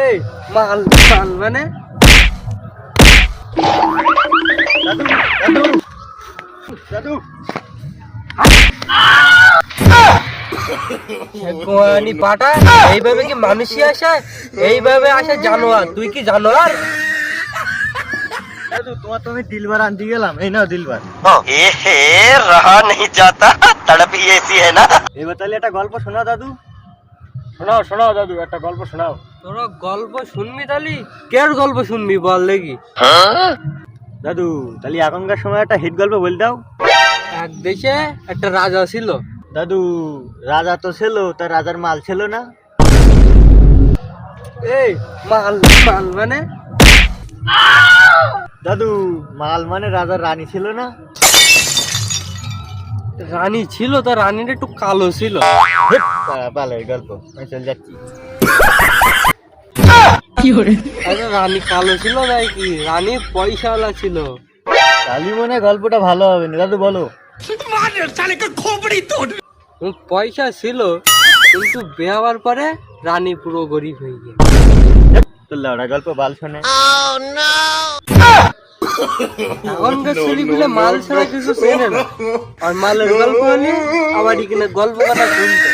এই মাল মাল মানে দাদু কোয়ানি পাটা এইভাবে কি মানুষই আসে? এইভাবে আসে জানোয়ার। তুই কি জানোয়ার? দাদু তোমার তো আমি দিলবার আনতে গেলাম, এই নাও দিলবার। रहा नहीं जाता तड़प ही ऐसी है ना। এবার তাহলে একটা গল্প শোনাও দাদু। শোনাও শোনাও দাদু, একটা গল্প শোনাও। তোরা গল্প শুনবি তাহলে? কের গল্প শুনবি বল দেখি। দাদু তাহলে এখনকার সময় একটা হিট গল্প বল দাও। এক দেশে একটা রাজা ছিল। দাদু রাজা তো ছিল, তার রাজার মাল ছিল না? এই মাল মাল মানে দাদু মাল মানে রাজার রানী ছিল না? রানী ছিল, তার রানীটা একটু কালো ছিল। ভালো গল্প, আমি চলে যাচ্ছি। আচ্ছা, রানী কালো ছিল তাই কি? রানী পয়সাওয়ালা ছিল। তাহলে মনে হয় গল্পটা ভালো হবে না, দাদু বলো। পয়সা ছিল কিন্তু বিয়ে হওয়ার পরে রানী পুরো গরিব হয়ে গেল। তোর লাউড়া গল্প বাল শোনে। এখনকার ছেলেগুলো মাল ছাড়া কিছু চেনে না, আর মালের গল্প হলে আবার এখানে গল্প কথা শুনতে।